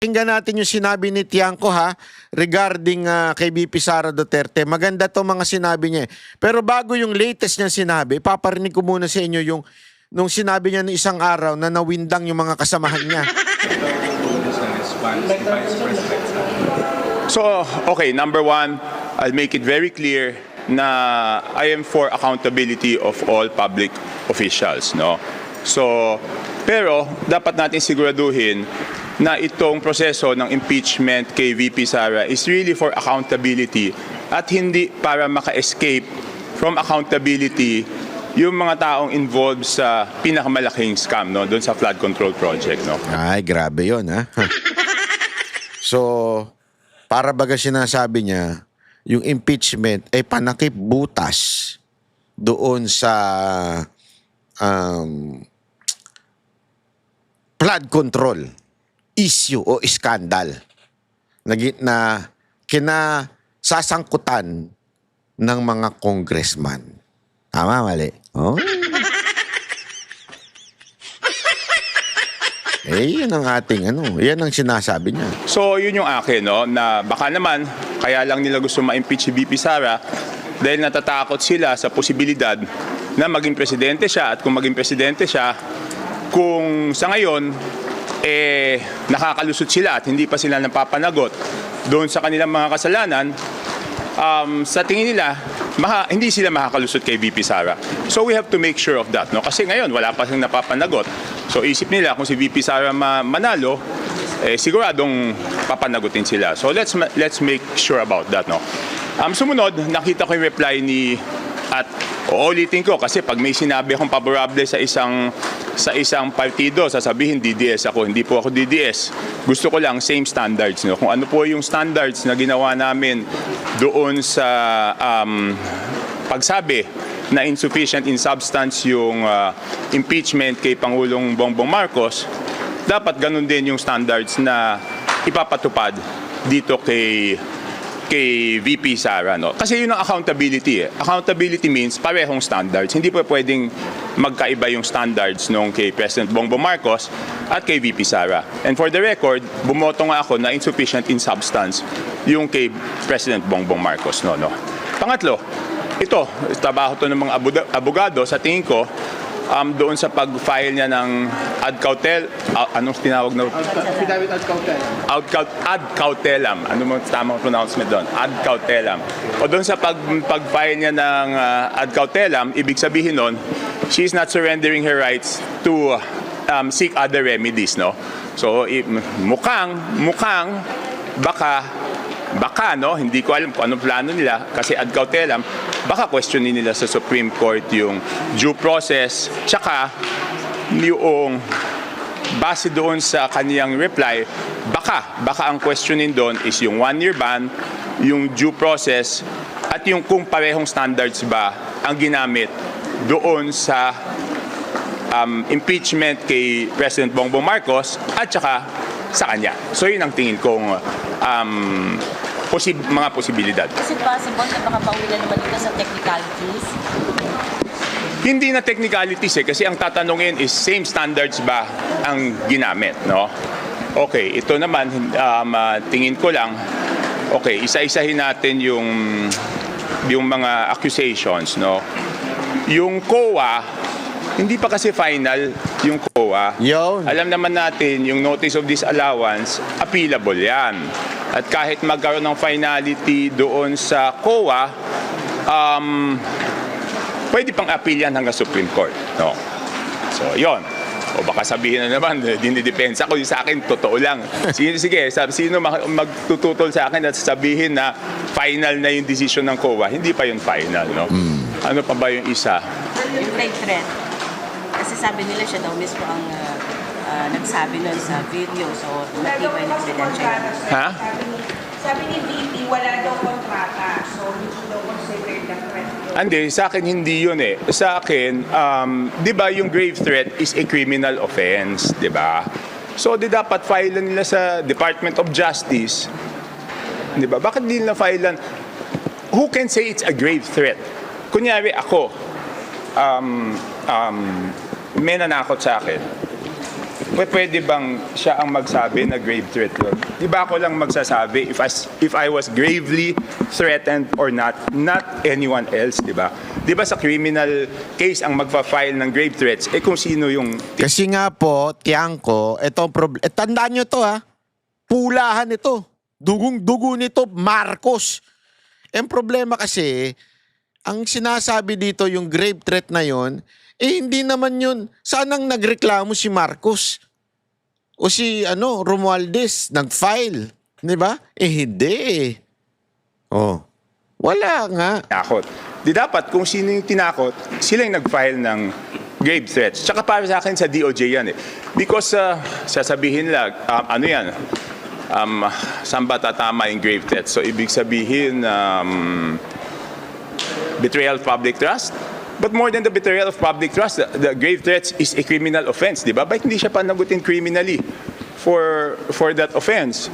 Pakinggan natin yung sinabi ni Tiangco regarding kay VP Sara Duterte. Maganda to mga sinabi niya. Pero bago yung latest niya sinabi, paparinig ko muna sa inyo yung nung sinabi niya ng isang araw na nawindang yung mga kasamahan niya. So, okay, number one, I'll make it very clear na I am for accountability of all public officials, no? So, pero dapat natin siguraduhin na itong proseso ng impeachment kay VP Sara is really for accountability at hindi para maka-escape from accountability yung mga taong involved sa pinakamalaking scam, no, doon sa flood control project, no. Ay, grabe 'yon, ha. So, para baga sinasabi niya, yung impeachment ay panakip butas doon sa flood control issue o iskandal na kinasasangkutan ng mga congressman. Tama, mali? Oh. Yun ang ating yan ang sinasabi niya. So, yun yung akin, no, na baka naman, kaya lang nila gusto ma-impeach si VP Sara dahil natatakot sila sa posibilidad na maging presidente siya at kung maging presidente siya, kung sa ngayon, nakakalusot sila at hindi pa sila napapanagot doon sa kanilang mga kasalanan, sa tingin nila, hindi sila makakalusot kay VP Sara. So we have to make sure of that, no? Kasi ngayon, wala pa silang napapanagot. So isip nila kung si VP Sara manalo, siguradong papanagutin sila. So let's make sure about that, no? Sumunod, nakita ko yung reply ni at uulitin ko kasi pag may sinabi akong favorable sa isang partido, sasabihin DDS ako. Hindi po ako DDS. Gusto ko lang same standards, no? Kung ano po yung standards na ginawa namin doon sa pagsabi na insufficient in substance yung impeachment kay Pangulong Bongbong Marcos, dapat ganun din yung standards na ipapatupad dito kay VP Sara, no? Kasi yun ang accountability. Accountability means parehong standards. Hindi po pwedeng magkaiba yung standards nung kay President Bongbong Marcos at kay VP Sara. And for the record, bumoto nga ako na insufficient in substance yung kay President Bongbong Marcos, no. Pangatlo, ito, trabaho to ng mga abogado, sa tingin ko, doon sa pag-file niya ng ad cautelam, anong tinawag na? Affidavit ad cautelam. Ad cautelam. Ano mo tamang pronouncement doon? Ad cautelam. O doon sa pag-file niya ng ad cautelam, ibig sabihin nun, she is not surrendering her rights to seek other remedies, no? So, mukhang, baka, no? Hindi ko alam kung anong plano nila kasi ad cautelam, baka questionin nila sa Supreme Court yung due process, tsaka yung base doon sa kaniyang reply, baka ang questionin doon is yung 1-year ban, yung due process, at yung kung parehong standards ba ang ginamit doon sa impeachment kay President Bongbong Marcos at tsaka sa kanya. So yun ang tingin kong mga posibilidad. Is it possible na baka pauwilan naman ito sa technicalities? Hindi na technicalities kasi ang tatanungin is same standards ba ang ginamit, no? Okay, ito naman tingin ko lang, okay, isa-isahin natin yung mga accusations, no? Yung COA, hindi pa kasi final yung COA. Yun. Alam naman natin yung notice of disallowance, appealable yan. At kahit magkaroon ng finality doon sa COA, pwede pang appeal yan hanggang Supreme Court, no? So, yon. O baka sabihin na naman, dinidepensa ko, yung sa akin, totoo lang. Sige, sino magtututol sa akin at sabihin na final na yung decision ng COA? Hindi pa yung final, no? Ano pa ba yung isa? Yung rape threat. Kasi sabi nila siya daw mismo ang nagsabi nun sa video, so matibay ng credential. Ha? Sabi ni VP, wala daw kontrata, so hindi daw considered the threat. Hindi, sa akin hindi yun eh. Sa akin, di ba yung grave threat is a criminal offense, di ba? So, di dapat file nila sa Department of Justice. Di ba? Bakit di nila file? Who can say it's a grave threat? Kunyari ako, may nanakot sa akin. pwede bang siya ang magsabi na grave threat yun? Di ba ako lang magsasabi if I was gravely threatened or not anyone else, di ba? Di ba sa criminal case ang magpa-file ng grave threats, kung sino yung... Kasi nga po, Tiangco, tandaan nyo to ha, pulahan ito. Dugong-dugo nito, Marcos. Ang problema kasi, ang sinasabi dito yung grave threat na yon, hindi naman yun. Sanang nagreklamo si Marcos o si Romualdez, nag-file. Di ba? Hindi. Oh, wala nga. Tinakot. Di dapat kung sino yung tinakot, sila yung nag-file ng grave threats. Tsaka para sa akin sa DOJ yan eh. Because sasabihin lang, saan ba tatama yung grave threats? So ibig sabihin, betrayal of public trust. But more than the betrayal of public trust, the grave threats is a criminal offense, di ba? Bakit hindi siya panagutin criminally for that offense?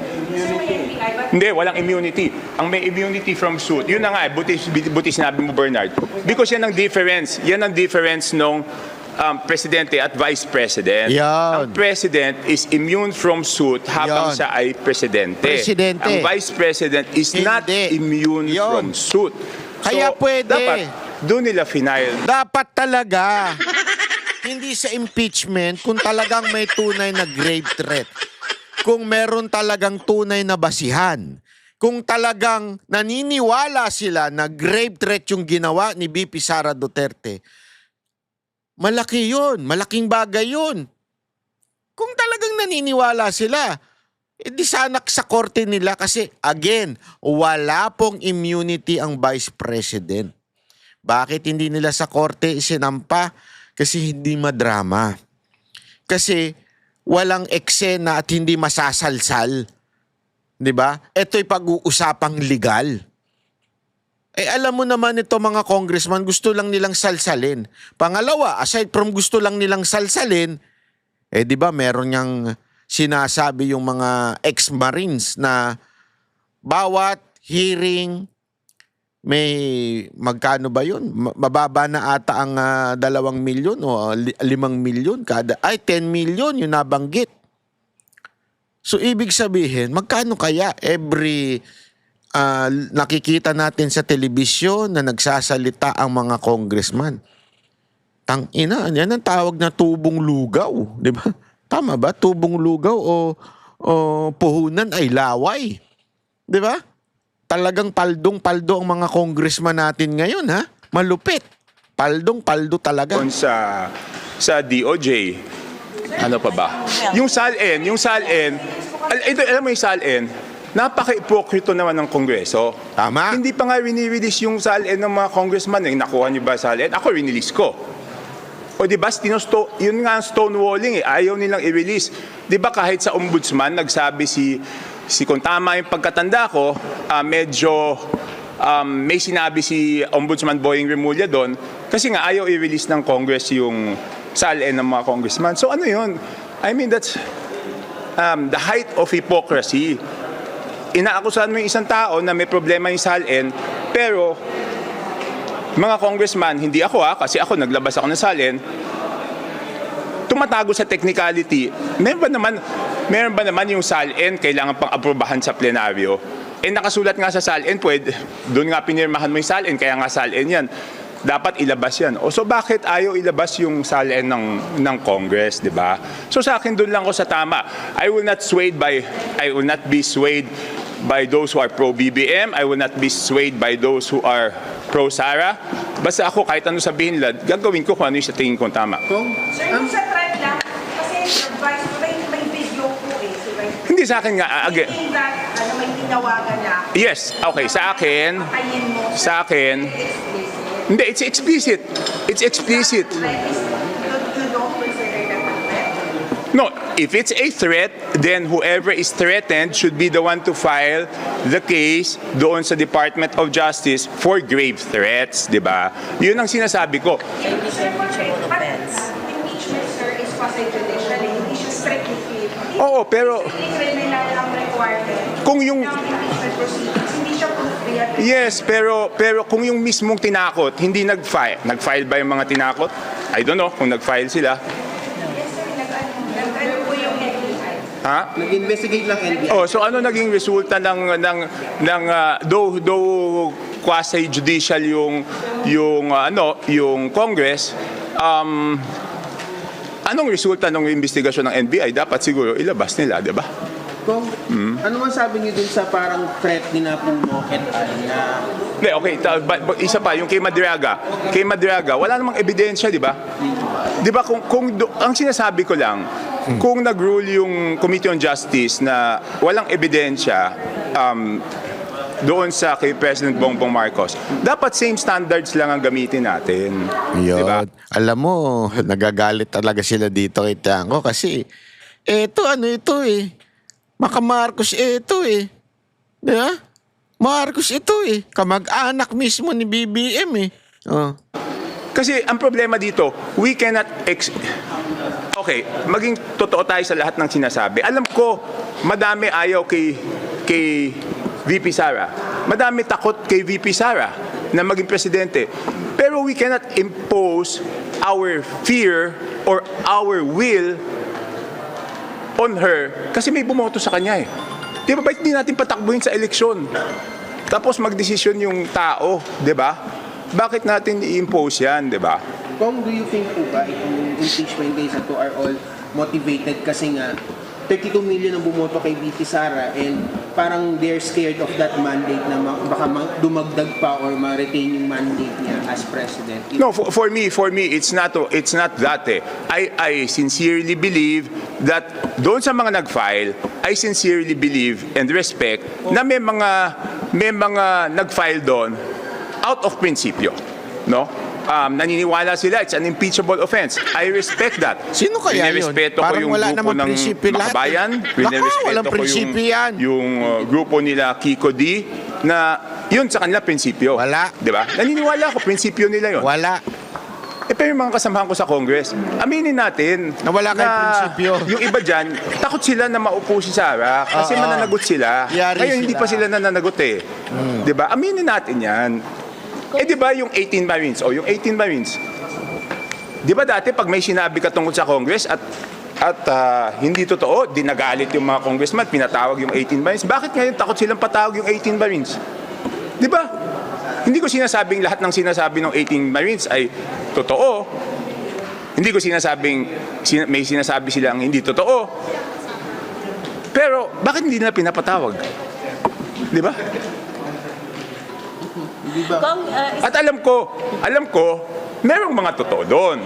Hindi, walang immunity. Ang may immunity from suit, yun na nga, buti sinabi mo, Bernard. Because yan ang difference. Yan ang difference nung presidente at vice president. Yan. Ang president is immune from suit habang Yan. siya ay presidente. Presidente. Ang vice president is not Hindi. immune Yan. from suit. Kaya pwede. Dapat, doon nila final. Dapat talaga. Hindi sa impeachment kung talagang may tunay na grave threat. Kung meron talagang tunay na basihan. Kung talagang naniniwala sila na grave threat yung ginawa ni VP Sara Duterte. Malaki yun. Malaking bagay yun. Kung talagang naniniwala sila, di sana sa korte nila kasi, again, wala pong immunity ang Vice President. Bakit hindi nila sa korte isinampa? Kasi hindi madrama. Kasi walang eksena at hindi masasalsal. Di ba? Ito'y pag-uusapang legal. Alam mo naman ito mga congressman, gusto lang nilang salsalin. Pangalawa, aside from gusto lang nilang salsalin, di ba meron niyang sinasabi yung mga ex-marines na bawat hearing may magkano ba yun? Mababa na ata ang 2 milyon o 5 milyon kada. 10 milyon yung nabanggit. So ibig sabihin, magkano kaya every nakikita natin sa telebisyon na nagsasalita ang mga congressman? Tangina, yan ang tawag na tubong lugaw, di ba? Tama ba? Tubong lugaw o puhunan ay laway. Di ba? Talagang paldong-paldo ang mga congressman natin ngayon, ha? Malupit. Paldong-paldo talaga. Sa DOJ, ano pa ba? Yung SALN, alam mo yung SALN, napaka-ipokrito naman ng Kongreso. Tama. Hindi pa nga rini-release yung SALN ng mga congressman. Nakuha niyo ba SALN? Ako rinelease ko. O di ba, yun nga ang stonewalling ayaw nilang i-release. Di ba kahit sa ombudsman, nagsabi si kung tama yung pagkatanda ko, medyo may sinabi si Ombudsman Boying Remulla doon, kasi nga ayaw i-release ng Congress yung SALN ng mga congressman. So ano yun? I mean, that's the height of hypocrisy. Inaakusahan mo yung isang tao na may problema yung SALN, pero mga congressman, hindi ako kasi ako naglabas ako ng SALN, tumatago sa technicality. Meron ba naman yung SALN kailangan pang aprobahan sa plenaryo? Nakasulat nga sa SALN, doon nga pinirmahan mo yung SALN, kaya nga SALN yan. Dapat ilabas yan. So bakit ayaw ilabas yung SALN ng Congress, di ba? So sa akin, doon lang ako sa tama. I will not be swayed by those who are pro-BBM. I will not be swayed by those who are pro-Sara. Basta ako, kahit ano sabihin nila, gagawin ko kung ano yung sa tingin kong tama. Sir, yung sa threat lang, kasi may video po si Vice President. Hindi sa akin nga, again. Thinking that, may tinawagan na. Yes, okay, sa akin, Patayin mo. hindi, it's explicit. It's explicit. You don't consider that a threat? No, if it's a threat, then whoever is threatened should be the one to file the case doon sa Department of Justice for grave threats, di ba? Yun ang sinasabi ko. Sir, impeachment, sir, is quasi-judicial. Hindi siya strictly civil. Oo, pero Strictly criminal ang requirement. kung yung... Ng impeachment proceedings, hindi siya proof beyond. Yes, pero kung yung mismong tinakot, hindi nag-file ba yung mga tinakot? I don't know kung nag-file sila. Yes, sir. Nag-ano po Ha? Nag-investigate lang NBI. Oh, so ano naging resulta though quasi judicial yung Congress, anong resulta ng investigasyon ng NBI? Dapat siguro ilabas nila, 'di ba? Kung, ano man sabi niyo dun sa parang threat ni na Puno et al. Na Hindi, okay, isa pa yung kay Madriaga. Kay Madriaga, wala namang ebidensya, 'di ba? 'Di ba ang sinasabi ko lang, kung nag-rule yung Committee on Justice na walang ebidensya doon sa kay President Bongbong Marcos, dapat same standards lang ang gamitin natin. Yun. Diba? Alam mo, nagagalit talaga sila dito kay Tiangco kasi ito Maka Marcos ito Di ba? Marcos ito kamag-anak mismo ni BBM Oh. Kasi ang problema dito, we cannot okay, maging totoo tayo sa lahat ng sinasabi. Alam ko, madami ayaw kay VP Sara. Madami takot kay VP Sara na maging presidente. Pero we cannot impose our fear or our will on her kasi may bumoto sa kanya Di ba, bakit di natin patakbuhin sa eleksyon? Tapos magdesisyon yung tao, di ba? Bakit natin i-impose yan, di ba? Kung do you think po ba itong impeachment case na to are all motivated kasi nga 32 million ang bumoto kay VP Sara and parang they're scared of that mandate na baka dumagdag pa or ma-retain yung mandate niya as president? No, for me, it's not that I sincerely believe that doon sa mga nag-file, I sincerely believe and respect na may mga nag-file doon out of principio, no? Naniniwala sila it's an impeachable offense. I respect that. Sino kaya yun? Rinespeto ko Parang yung wala grupo namang ng prinsipyo lahat Makabayan. Naka, walang Rinespeto ko prinsipyo yan. yung grupo nila Kiko D na yun sa kanila prinsipyo. Wala. Di ba? Naniniwala ako prinsipyo nila yun. Wala. Pero yung mga kasamahan ko sa Congress, aminin natin Na wala kayong prinsipyo. Yung iba dyan, takot sila na maupo si Sara kasi Oo. mananagot sila. Yari Ngayon hindi sila. pa sila nananagot Di ba? Aminin natin yan. Di ba yung 18 Marines? O yung 18 Marines, di ba dati pag may sinabi ka tungkol sa Congress at hindi totoo, dinagalit yung mga congressman, pinatawag yung 18 Marines. Bakit ngayon takot silang patawag yung 18 Marines? Di ba? Hindi ko sinasabing lahat ng sinasabi ng 18 Marines ay totoo. Hindi ko sinasabing may sinasabi silang hindi totoo. Pero bakit hindi nila pinapatawag? Di ba? At alam ko, merong mga totoo doon.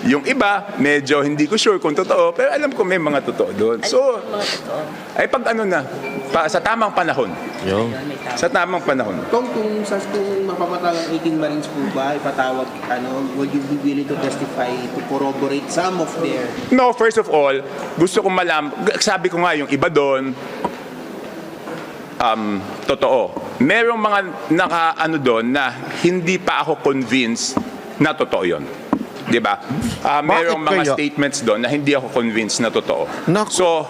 Yung iba, medyo hindi ko sure kung totoo, pero alam ko may mga totoo doon. So, Mga totoo. ay pag sa tamang panahon. Sa tamang panahon. Kung mapapatawag ang 18 Marines po ba, ipatawag, would you be willing to testify to corroborate some of their... No, first of all, gusto kong sabi ko nga yung iba doon, totoo. Merong mga doon na hindi pa ako convinced na totoo yun. Di ba? Merong Bakit mga kaya? statements doon na hindi ako convinced na totoo. Naku. So,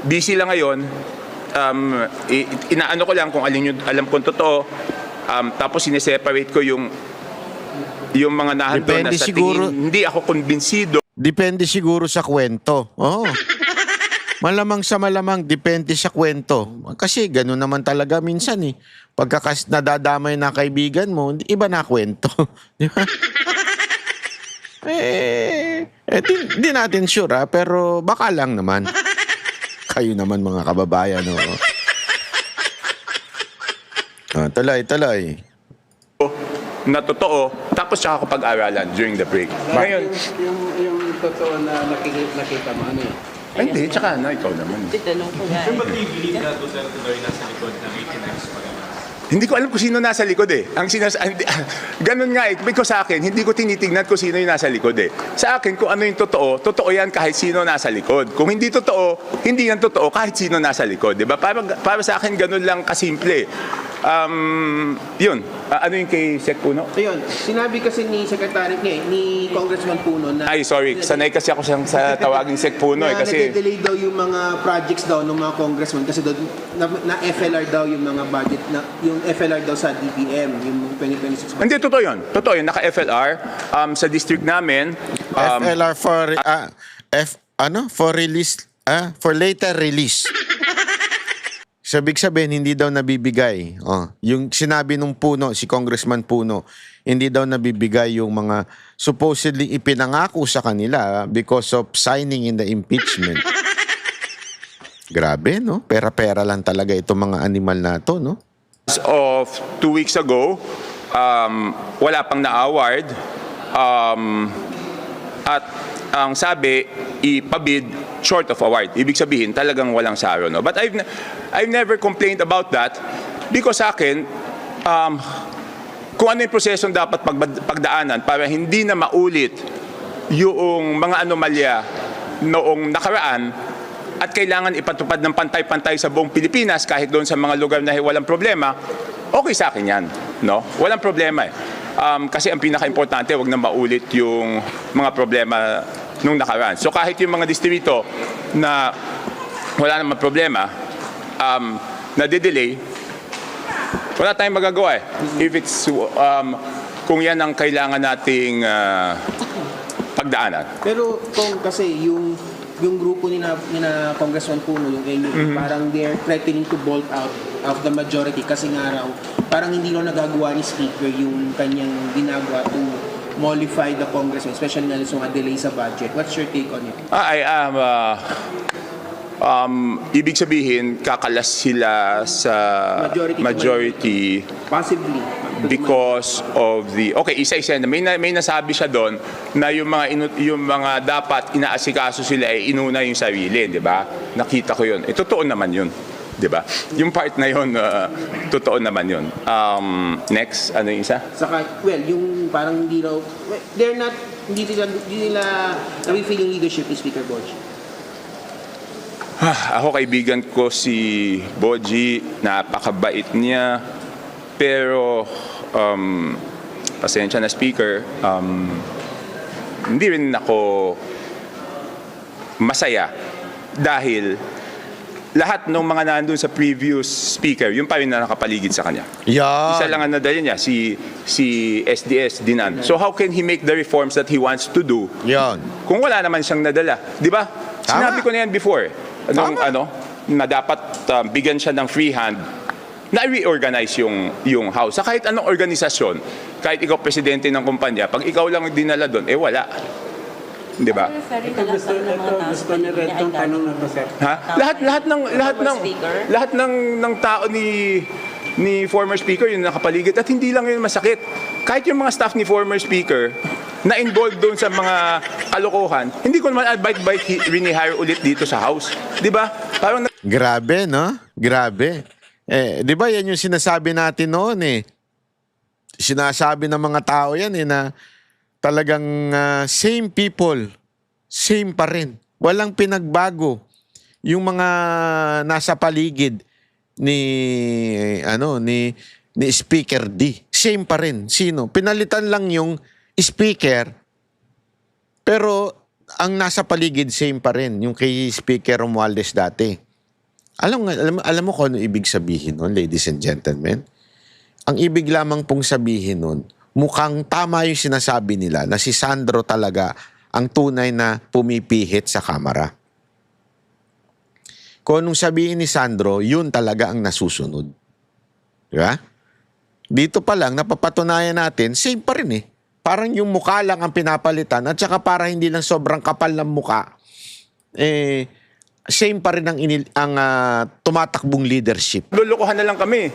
busy lang ngayon. Inaano ko lang kung alin yung alam kong totoo. Tapos sineseparate ko yung mga nahandon na Depende sa siguro. tingin hindi ako kumbinsido. Depende siguro sa kwento. Oo. Malamang sa malamang, depende sa kwento. Kasi gano'n naman talaga minsan Pagkakas nadadamay na kaibigan mo, iba na kwento. Di ba? Di natin sure pero baka lang naman. Kayo naman mga kababayan. Tuloy. Na totoo, tapos saka ako pag-aralan during the break. Ngayon, Yung totoo na nakita mo, ano yun? ay, hindi, tsaka ikaw naman. Titanong ko nga. But do you believe na Duterte daw yung nasa likod ng 89s pa naman? Hindi ko alam kung sino nasa likod ganun nga because sa akin, hindi ko tinitingnan kung sino yung nasa likod Sa akin, kung ano yung totoo yan kahit sino nasa likod. Kung hindi totoo, hindi yan totoo kahit sino nasa likod. Diba? Para sa akin, ganun lang kasimple. Yun. Ano yung kay Sec Puno? Ayun, sinabi kasi ni Secretary ni Congressman Puno na... Ay, sorry. Sanay kasi ako sa tawaging Sec Puno na kasi... nade-delay daw yung mga projects daw ng mga congressman kasi doon na FLR daw yung mga budget na yung FLR daw sa DBM yung 2026 budget. Hindi, totoo yun. Totoo yun. Naka-FLR sa district namin. FLR for for release For later release. Sabig sabihin, hindi daw nabibigay. Yung sinabi nung Puno, si Congressman Puno, hindi daw nabibigay yung mga supposedly ipinangako sa kanila because of signing in the impeachment. Grabe, no? Pera-pera lang talaga itong mga animal na to, no? As of 2 weeks ago, wala pang na-award. At ang sabi, ipabid short of award. Ibig sabihin, talagang walang saro. No? But I've never complained about that because sa akin, kung ano yung prosesong dapat pagdaanan para hindi na maulit yung mga anomalya noong nakaraan at kailangan ipatupad ng pantay-pantay sa buong Pilipinas kahit doon sa mga lugar na walang problema, okay sa akin yan. No? Walang problema eh. Kasi ang pinaka-importante, wag na maulit yung mga problema nung nakaraan. So kahit yung mga distrito na wala namang problema, na-delay, wala tayong magagawa eh. If it's, kung yan ang kailangan nating pagdaanan. Pero kung kasi yung grupo ni na Congressman Puno, yung NUP, parang they're threatening to bolt out of the majority kasi nga raw, parang hindi raw nagagawa ni Speaker yung kanyang ginagawa to mollify the Congress, especially na sa mga delay sa budget. What's your take on it? I am, ibig sabihin, kakalas sila sa majority Possibly. because of the isa-isa na may nasabi siya doon na yung mga dapat inaasikaso sila ay inuna yung sarili, di ba? Nakita ko yun. Totoo naman yun, di ba? Yung part na yun, totoo naman yun. Next, ano yung isa? Saka, well, yung parang hindi raw, they're not, hindi nila na-feel yung leadership ni Speaker Boji. Ako kaibigan ko si Boji, napakabait niya, pero pasensya na Speaker, hindi rin ako masaya dahil lahat ng mga nandun sa previous Speaker, yung pa rin na nakapaligid sa kanya. Yan. Isa lang ang nadala niya, si SDS Dinan. So how can he make the reforms that he wants to do Yan. kung wala naman siyang nadala? Di ba? Sinabi ko na yan before. Na dapat bigyan siya ng free hand na reorganize yung house. Sa kahit anong organisasyon, kahit ikaw presidente ng kumpanya, pag ikaw lang ang dinala doon, wala. Di ba? Gusto ni Red tong tanong na to, sir. Ha? Lahat ng tao ni former speaker yung nakapaligid at hindi lang yun masakit. Kahit yung mga staff ni former speaker na involved doon sa mga kalokohan, hindi ko naman bite rinihire ulit dito sa house. Di ba? Parang Grabe, no? Grabe. Di ba yan yung sinasabi natin noon eh. Sinasabi ng mga tao yan na talagang same people, same pa rin. Walang pinagbago. Yung mga nasa paligid ni Speaker D, same pa rin. Sino? Pinalitan lang yung speaker, pero ang nasa paligid same pa rin, yung kay Speaker Romualdez dati. Alam mo kung ano ibig sabihin nun, ladies and gentlemen? Ang ibig lamang pong sabihin nun, mukhang tama yung sinasabi nila na si Sandro talaga ang tunay na pumipihit sa kamera. Kung anong sabihin ni Sandro, yun talaga ang nasusunod. Diba? Dito pa lang, napapatunayan natin, same pa rin eh. Parang yung mukha lang ang pinapalitan at saka para hindi lang sobrang kapal ng mukha, same pa rin ang tumatakbong leadership. lulukuhan na lang kami.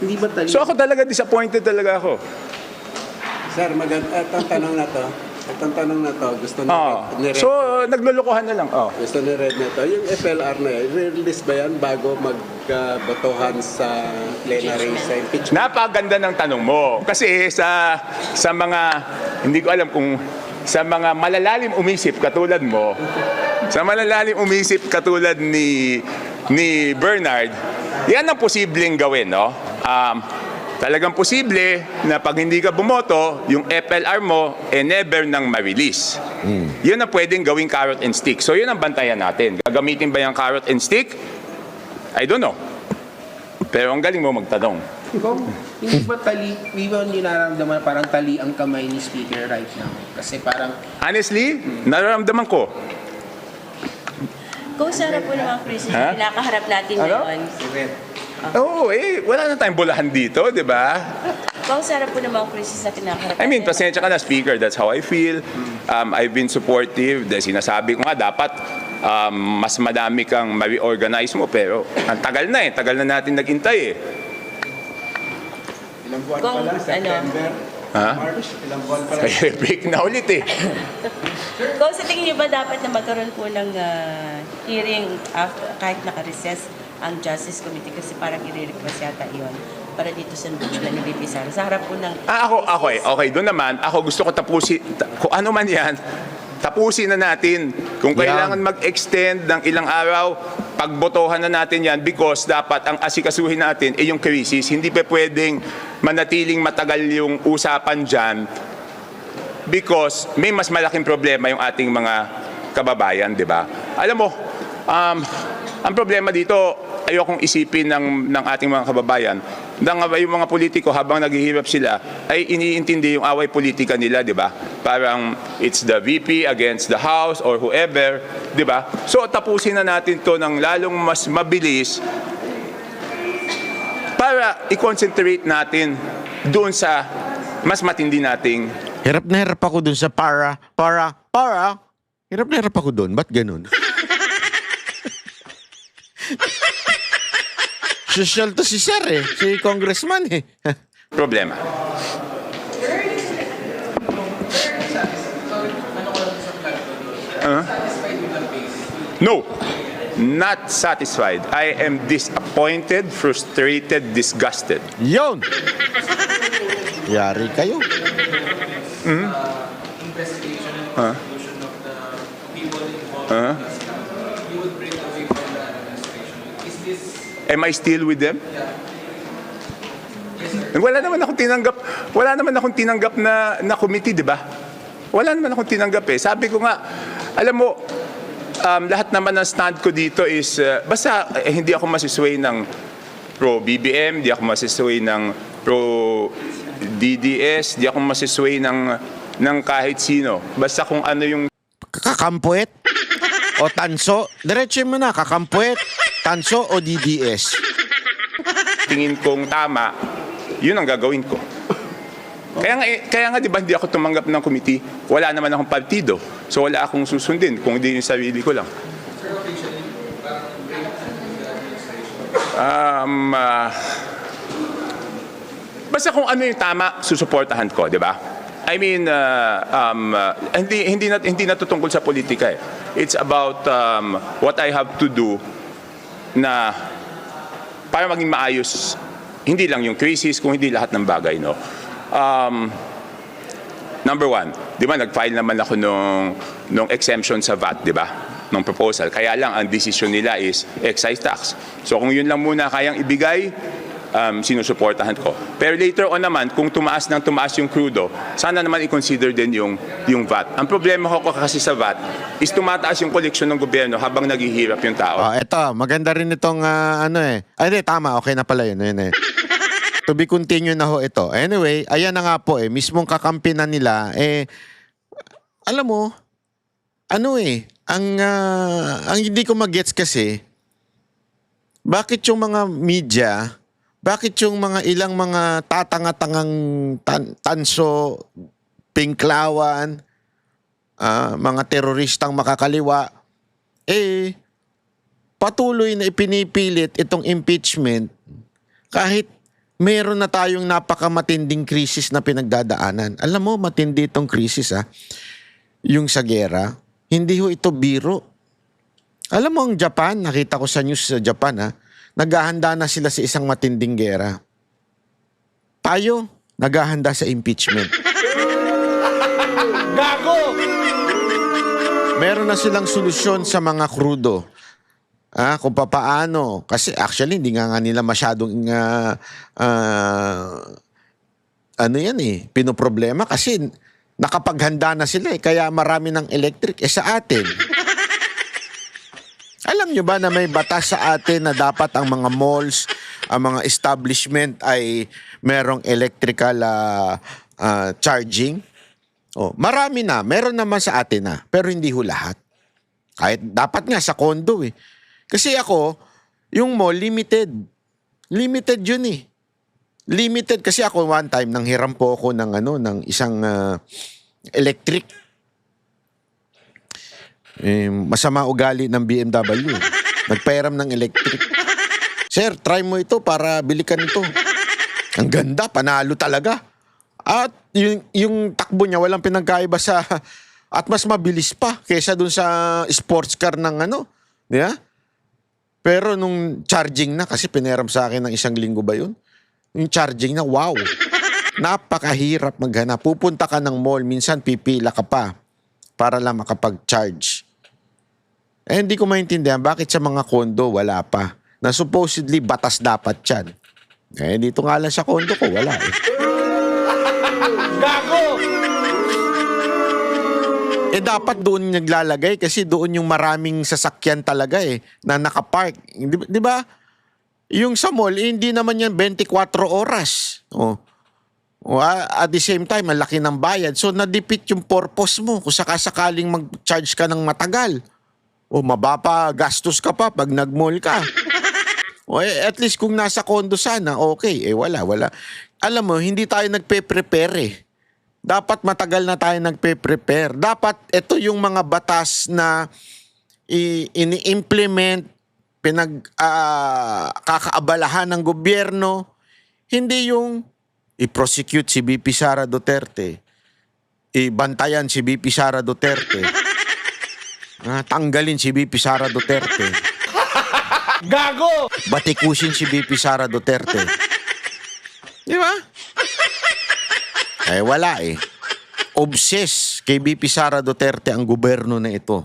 Hindi ba tali? So ako talaga, disappointed talaga ako. Sir, itong tanong na to, gusto ni Red. So, naglulukuhan na lang. Gusto ni Red na to. Yung FLR na yan, release ba yan bago magbotohan sa plenary sa impeachment? Napaganda ng tanong mo. Kasi sa mga, hindi ko alam kung sa mga malalalim umisip katulad mo, sa malalalim umisip katulad ni Bernard, yan ang posibleng gawin, no? Talagang posible na pag hindi ka bumoto, yung FLR mo never nang ma-release. Yun ang pwedeng gawing carrot and stick. So yun ang bantayan natin. Gagamitin ba yung carrot and stick? I don't know. Pero ang galing mo magtanong. Kung hindi ba hindi nararamdaman parang tali ang kamay ni Speaker right now? Kasi parang, Honestly, nararamdaman ko. Kung sa harap po ng mga crisis Ha? na pinakaharap natin Ano? ngayon, Oo, wala na tayong bulahan dito, di ba? kung sa harap po ng mga crisis na pinakaharap I mean, natin, pasensya ka na, Speaker. That's how I feel. I've been supportive. Dahil sinasabi ko nga, dapat mas madami kang ma-reorganize mo. Pero ang tagal na eh. Tagal na natin nag-intay eh. Ilang buwan Kung, pa lang, September, Ha? March, ilang buwan pa lang. Kaya break na ulit eh. kung sa tingin niyo ba dapat na magkaroon po ng hearing after, kahit naka-recess ang Justice Committee kasi parang i-request yata iyon para dito sa impeachment ni VP Sara. Sa harap po ng... Okay. Doon naman, ako gusto ko tapusin, kung ano man yan, tapusin na natin. Kung kailangan mag-extend ng ilang araw, pagbotohan na natin yan because dapat ang asikasuhin natin ay yung crisis. Hindi pa pwedeng manatiling matagal yung usapan dyan because may mas malaking problema yung ating mga kababayan, di ba? Alam mo, ang problema dito, ayokong isipin ng ating mga kababayan, yung mga politiko habang naghihirap sila, ay iniintindi yung away politika nila, di ba? Parang it's the VP against the House or whoever, di ba? So tapusin na natin to ng lalong mas mabilis para i-concentrate natin doon sa mas matindi nating Hirap na hirap ako dun sa para. Hirap na hirap ako dun. Ba't ganun? Social to si Sir eh. Si Congressman eh. problema. No, not satisfied. I am disappointed, frustrated, disgusted. Yun! Yari kayo. Investigation and prosecution of the people involved in this, you would break away from the administration. Is this... Am I still with them? Wala naman akong tinanggap na committee, di ba? Wala naman akong tinanggap eh. Sabi ko nga, alam mo, lahat naman ng stand ko dito is, basta hindi ako masisway ng pro-BBM, hindi ako masisway ng pro-DDS, hindi ako masisway ng kahit sino. Basta kung ano yung Kakampuet? O tanso? Diretso mo na, kakampuet, tanso o DDS? tingin kong tama, yun ang gagawin ko. Kaya nga 'di ba hindi ako tumanggap ng committee? Wala naman akong partido. So wala akong susundin kung hindi yung sarili ko lang. Basta kung ano yung tama, susuportahan ko, 'di ba? I mean, hindi na tungkol sa politika eh. It's about what I have to do na para maging maayos, hindi lang yung crisis, kung hindi lahat ng bagay, no? Number one, di ba, nag-file naman ako nung exemption sa VAT, di ba? Nung proposal. Kaya lang, ang decision nila is excise tax. So kung yun lang muna kayang ibigay, sinusuportahan ko. Pero later on naman, kung tumaas yung crudo, sana naman i-consider din yung VAT. Ang problema ko kasi sa VAT is tumataas yung koleksyon ng gobyerno habang naghihirap yung tao. Eto, maganda rin itong Ay, hindi, tama. Okay na pala yun. Yun eh. To be continue na ho ito. Anyway, ayan na nga po mismong kakampi na nila, alam mo, ang hindi ko magets kasi, bakit yung mga media, bakit yung mga ilang mga tatanga-tangang tanso, pinklawan, mga teroristang makakaliwa, patuloy na ipinipilit itong impeachment kahit meron na tayong napakamatinding krisis na pinagdadaanan. Alam mo, matindi itong krisis yung sa gera. Hindi ho ito biro. Alam mo, ang Japan, nakita ko sa news sa Japan naghahanda na sila sa isang matinding gera. Tayo, naghahanda sa impeachment. Gago! Meron na silang solusyon sa mga krudo. Kung papaano. Kasi actually, hindi nga nila masyadong pinoproblema kasi nakapaghanda na sila kaya marami ng electric sa atin. Alam nyo ba na may batas sa atin na dapat ang mga malls, ang mga establishment ay merong electrical charging? Marami na. Meron naman sa atin pero hindi ho lahat. Kahit dapat nga sa condo eh. Kasi ako, yung mall, limited. Limited yun eh. Limited kasi ako one time nanghiram po ako ng isang electric. Masama ugali ng BMW. Nagpairam ng electric. Sir, try mo ito para bili ka nito. Ang ganda, panalo talaga. At yung takbo niya walang pinagkaiba sa at mas mabilis pa kaysa dun sa sports car ng di ba? Pero nung charging na, kasi pineram sa akin ng 1 linggo ba yun? Yung charging na, wow. Napakahirap maghanap. Pupunta ka ng mall, minsan pipila ka pa para lang makapag-charge. Hindi ko maintindihan bakit sa mga kondo wala pa. Na supposedly batas dapat yan. Dito nga lang sa kondo ko, wala eh. Gago! Dapat doon naglalagay kasi doon yung maraming sasakyan talaga na nakapark. Di ba? Yung sa mall, hindi naman yan 24 oras. At the same time, malaki ng bayad. So, nadipit yung purpose mo kung sakasakaling mag-charge ka ng matagal. Mababa, gastos ka pa pag nag-mall ka. At least kung nasa condo sana, okay. Wala. Alam mo, hindi tayo nagpe-prepare Dapat matagal na tayo nagpe-prepare. Dapat ito yung mga batas na ini-implement, kakaabalahan ng gobyerno. Hindi yung i-prosecute si BP Sara Duterte, ibantayan si BP Sara Duterte, tanggalin si BP Sara Duterte. Gago! Batikusin si BP Sara Duterte. Di ba? Wala eh. Obsessed kay BP Sara Duterte ang gobyerno na ito.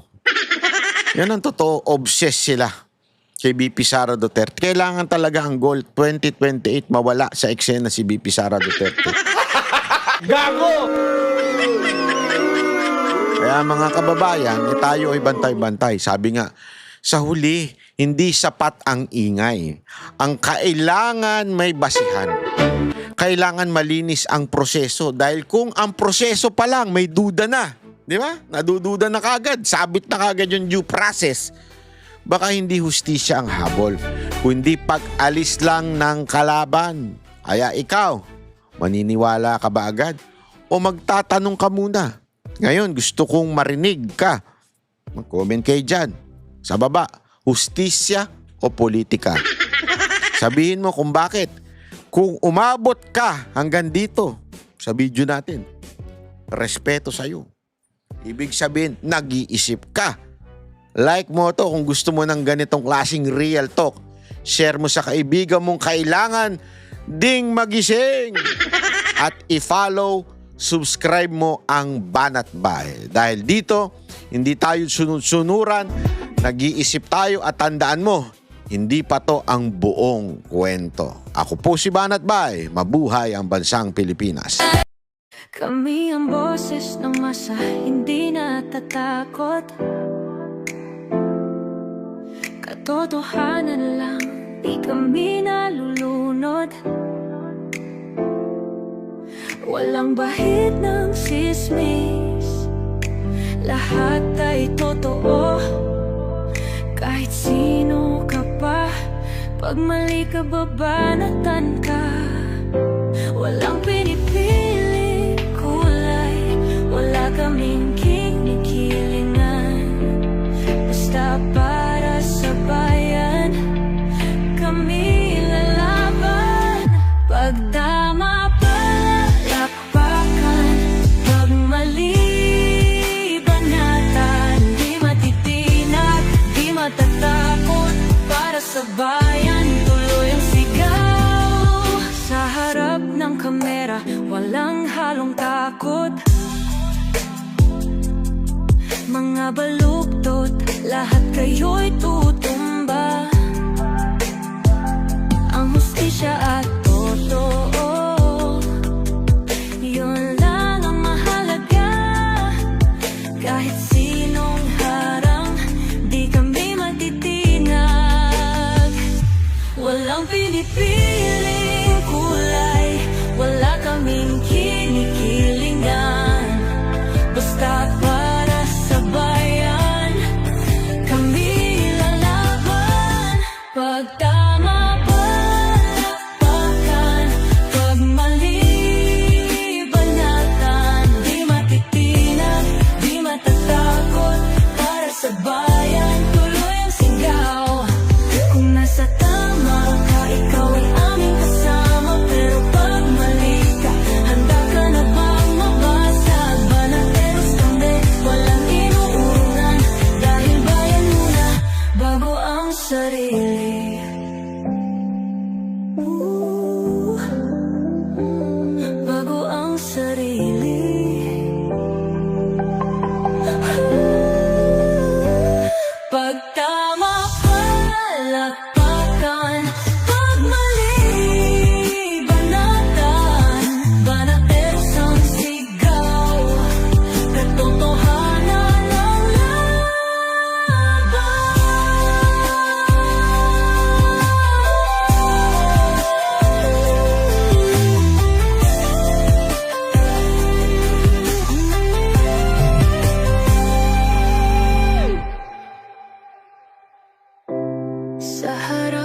Yan ang totoo, obsessed sila kay BP Sara Duterte. Kailangan talaga ang goal 2028 mawala sa eksena si BP Sara Duterte. Gago! Kaya mga kababayan, tayo ay bantay-bantay. Sabi nga, sa huli, hindi sapat ang ingay. Ang kailangan may basihan. Kailangan malinis ang proseso. Dahil kung ang proseso pa lang may duda na, di ba? Nadududa na kagad. Sabit na kagad yung due process. Baka hindi hustisya ang habol, kundi pag-alis lang ng kalaban. Kaya ikaw, maniniwala ka ba agad? O magtatanong ka muna? Ngayon, gusto kong marinig ka. Mag-comment kayo dyan. Sa baba, hustisya o politika? Sabihin mo kung bakit. Kung umabot ka hanggang dito sa video natin, respeto sa'yo. Ibig sabihin, nag-iisip ka. Like mo to kung gusto mo ng ganitong klaseng real talk. Share mo sa kaibigan mong kailangan ding magising. At i-follow, subscribe mo ang Banat Bay. Dahil dito, hindi tayo sunod-sunuran, nag-iisip tayo at tandaan mo, hindi pa to ang buong kwento. Ako po si Banat Bay. Mabuhay ang bansang Pilipinas. Kami ang boses ng masa, hindi natatakot. Katotohanan lang, di kami nalulunod. Walang bahid ng sismis, lahat ay totoo. Kahit sino ka pa, pag mali ka babanatan ka. Walang pinipili kulay, wala kaming kinikilingan. Basta para sa bayan, kami lalaban. Pag tama palakpakan, pag mali banatan. Di matitinag, di matatakot, para sa bayan tuloy ang sigaw. Sa harap ng kamera, walang halong takot. Mga baluktot, lahat kayo'y tutumba. Ang hustisya at totoo, yun lang ang mahalaga. Kahit sinong harang, di kami matitinag. Walang pinipiling kulay, wala kaming kinikilingan. Basta para sa bayan, sa bayan, tuloy ang sigaw. Kung nasa tama ka, ikaw ay aming kasama. Pero pag mali ka, handa ka na bang mabasag? Banateros kami, walang inuunan. Dahil bayan muna, bago ang sarili. Bago ang sarili. Pag tama palakpakan, pag mali banatan. Banateros ang sigaw, katotohanan ang laban. Sa harap